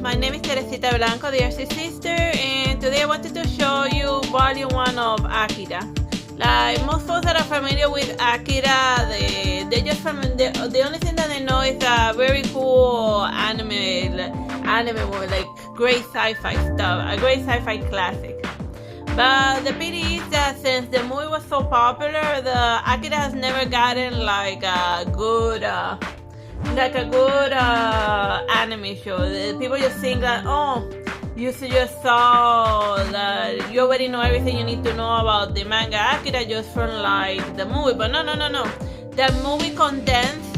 my name is Teresita Blanco, the Artsy Sister, and today I wanted to show you volume 1 of Akira. Like most folks that are familiar with Akira, they just the only thing that they know is a very cool anime movie, like great sci-fi stuff, a great sci-fi classic. But the pity is that since the movie was so popular, the Akira has never gotten like a good anime show. People just think that, oh, you just saw that you already know everything you need to know about the manga Akira just from like the movie. But no. That movie condensed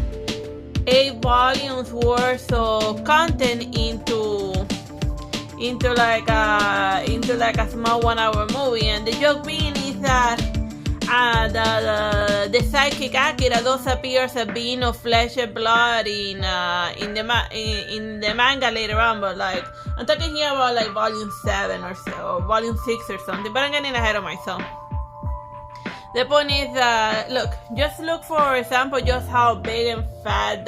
8 volumes worth of content into like a small 1-hour movie. And the joke being is that the psychic Akira does appears as being of flesh and blood in the manga later on, but like I'm talking here about like volume 7 or so, or volume 6 or something, but I'm getting ahead of myself. The point is that just look for example just how big and fat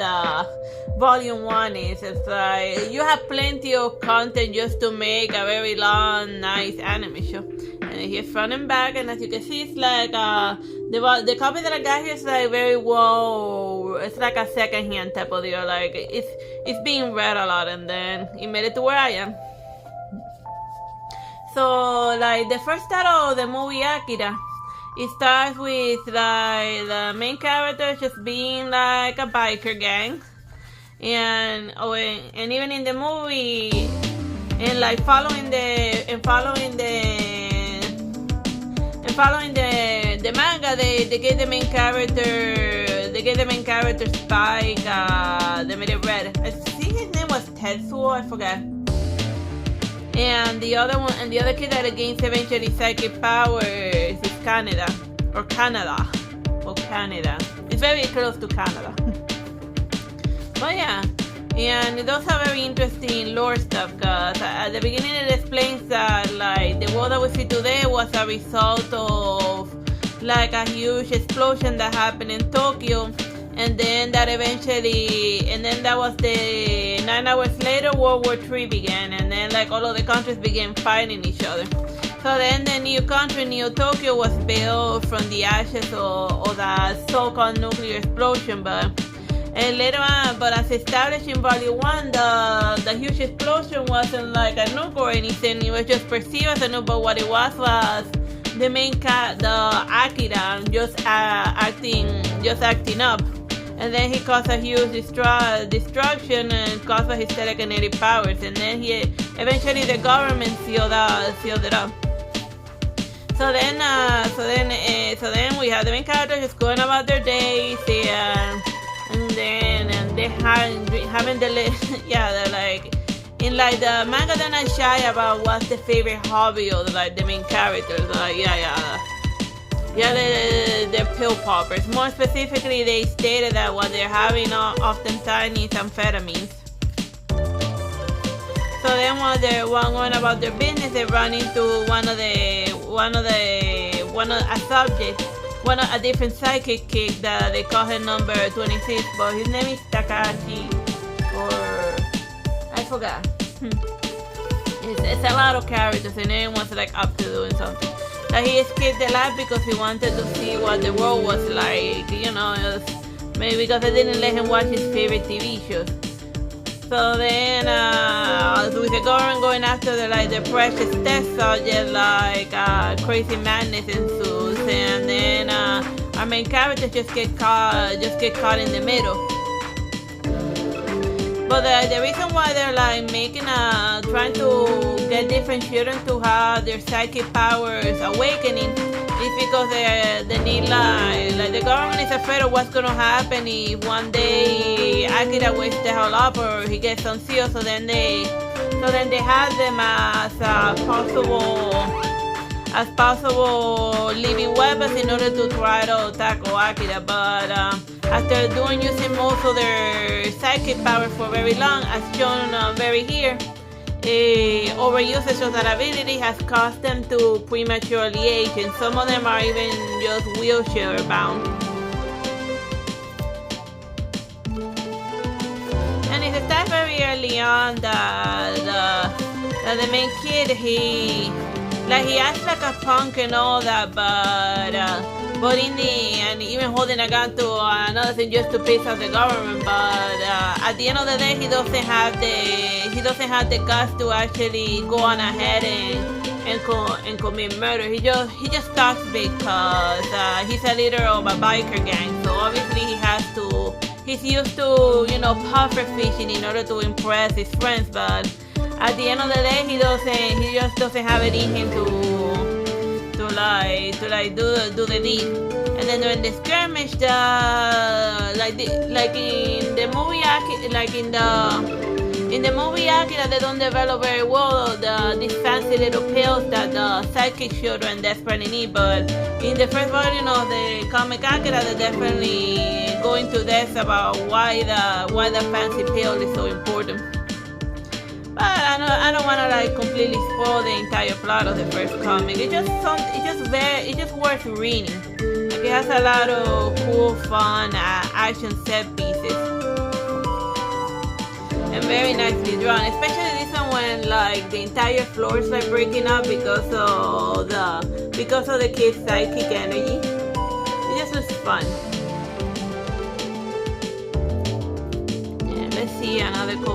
volume 1 is. It's like you have plenty of content just to make a very long, nice anime show. And here's front and back, and as you can see, it's like the copy that I got here is like very well. It's like a second-hand type of deal. Like it's being read a lot, and then it made it to where I am. So like the first title of the movie Akira, it starts with like the main character just being like a biker gang, and even in the movie, and like following the manga, they gave the main character Spike. They made it red. I think his name was Tetsuo. I forgot. And the other kid that gains eventually psychic powers is Canada. It's very close to Canada. But yeah, and it does have very interesting lore stuff, because at the beginning it explains that like the world that we see today was a result of like a huge explosion that happened in Tokyo. And then that was the 9 hours later, World War III began, and then like all of the countries began fighting each other. So then the new country, New Tokyo, was built from the ashes of the so-called nuclear explosion. But later on, but as established in Volume 1, the huge explosion wasn't like a nuke or anything. It was just perceived as a nuke, but what it was the Akira just acting up. And then he caused a huge destruction and caused by his telekinetic powers. And then eventually the government sealed it up. So then we have the main characters just going about their days, and they having the they're like in like the manga, they're not shy about what's the favorite hobby of like the main characters. Like they're pill poppers. More specifically, they stated that what they're having oftentimes is amphetamines. So then while they're going about their business, they run into a different psychic kid that they call him number 26, but his name is Takashi, or I forgot. It's a lot of characters, and everyone's like up to doing something. So he escaped the lab because he wanted to see what the world was like, maybe because they didn't let him watch his favorite TV shows. So then, with the government going after the precious test subject, like crazy madness ensues, and then our main characters just get caught in the middle. But the reason why they're like trying to get different children to have their psychic powers awakening is because they need like the government is afraid of what's gonna happen if one day Akira wakes the hell up or he gets unsealed. So then they have them as possible living weapons in order to try to tackle Akira. But after using most of their psychic power for very long, as shown very here, overusage of that ability has caused them to prematurely age, and some of them are even just wheelchair bound. And it starts very early on that that the main kid, he acts like a punk and all that, but in the and even holding a gun to another thing just to piss off the government. But at the end of the day, he doesn't have the guts to actually go on ahead and commit murder. He just talks because he's a leader of a biker gang. So obviously he's used to puffer fishing in order to impress his friends. But at the end of the day, he just doesn't have it in him to do the deed. And then during the skirmish, in the movie Akira, they don't develop very well these fancy little pills that the sidekick children desperately need. But in the first version of the comic Akira, they definitely go into depth about why the fancy pill is so important. But I don't want to completely spoil the entire plot of the first comic. It's just worth reading. It has a lot of cool, fun action set pieces, and very nicely drawn. Especially this one when the entire floor is breaking up because of the kid's psychic energy. It just looks fun. Yeah, let's see another cool.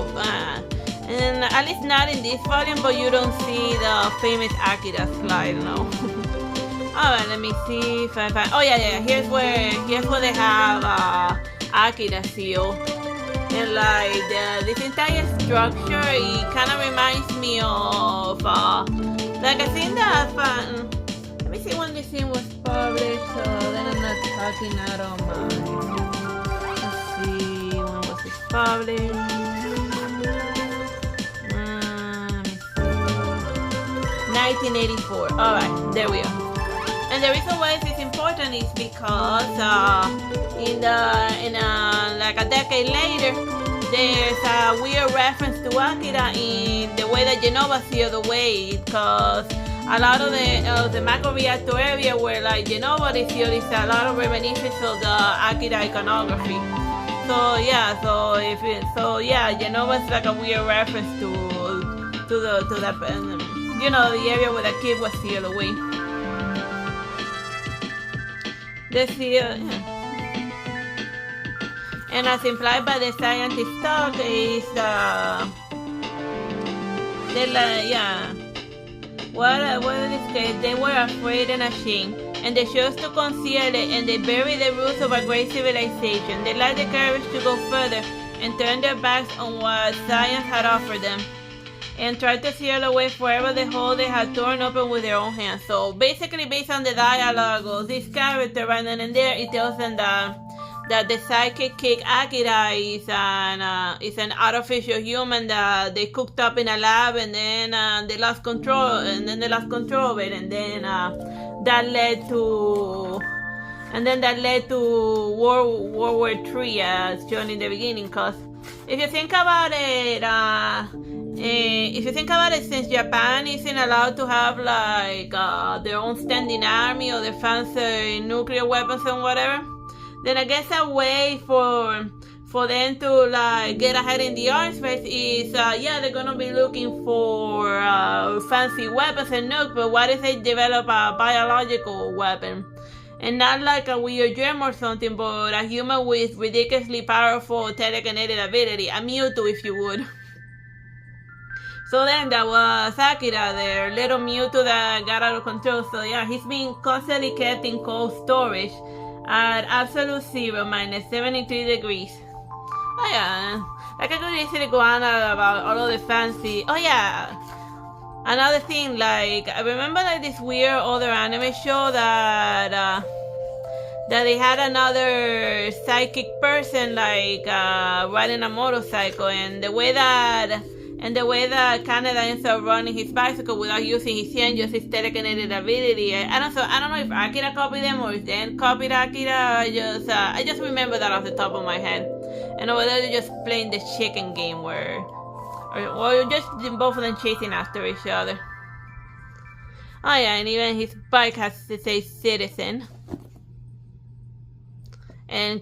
And at least not in this volume, but you don't see the famous Akira slide, no. Alright, let me see if I find. Oh yeah. Here's where they have Akira seal, and this entire structure, it kind of reminds me of a scene that. Let me see when this scene was published, so then I'm not talking out of my. Let's see when was this published. 1984. Alright, there we are. And the reason why this is important is because in a decade later, there's a weird reference to Akira in the way that Genova sealed away, because a lot of the macro reactor area where Genova is sealed is a lot of reminiscence of the Akira iconography. Genova is a weird reference to that. The area where the kid was sealed away. And as implied by the scientist talk is what in this case, they were afraid and ashamed, and they chose to conceal it, and they buried the roots of a great civilization. They lacked the courage to go further and turn their backs on what science had offered them, and tried to seal away forever the hole they had torn open with their own hands. So basically, based on the dialogue of this character right then and there, it tells them that the psychic kick Akira is an artificial human that they cooked up in a lab, and then they lost control, of it, and then that led to World War III, as shown in the beginning. Because if you think about it, since Japan isn't allowed to have their own standing army or their fancy nuclear weapons and whatever, then I guess a way for them to get ahead in the arms race is they're gonna be looking for fancy weapons and nukes. But what if they develop a biological weapon? And not a weird germ or something, but a human with ridiculously powerful telekinetic ability, a Mewtwo if you would. So then that was Akira, their little Mewtwo that got out of control. So yeah, he's being constantly kept in cold storage at absolute zero, minus 73 degrees. Oh yeah, I could easily go on about all of the fancy. Oh yeah, another thing, I remember this weird other anime show that they had another psychic person riding a motorcycle, and the way that Canada ends up running his bicycle without using his hand, just his telekinetic ability. I don't know if Akira copied them or if they copied Akira. I just remember that off the top of my head. And over there, they're just playing the chicken game or just both of them chasing after each other. Oh yeah, and even his bike has to say citizen and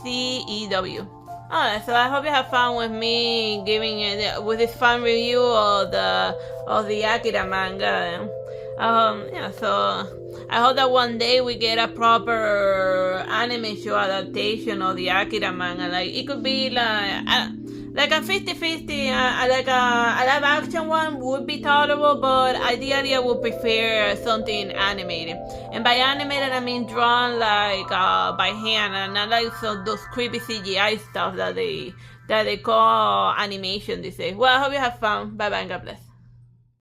CEW. Alright, so I hope you have fun with me giving it with this fun review of the Akira manga. Yeah, so I hope that one day we get a proper anime show adaptation of the Akira manga. Like it could be like a 50-50, like a live action one would be tolerable, but ideally I would prefer something animated. And by animated I mean drawn like by hand, and not like those creepy CGI stuff that they call animation these days. Well, I hope you have fun. Bye bye and God bless.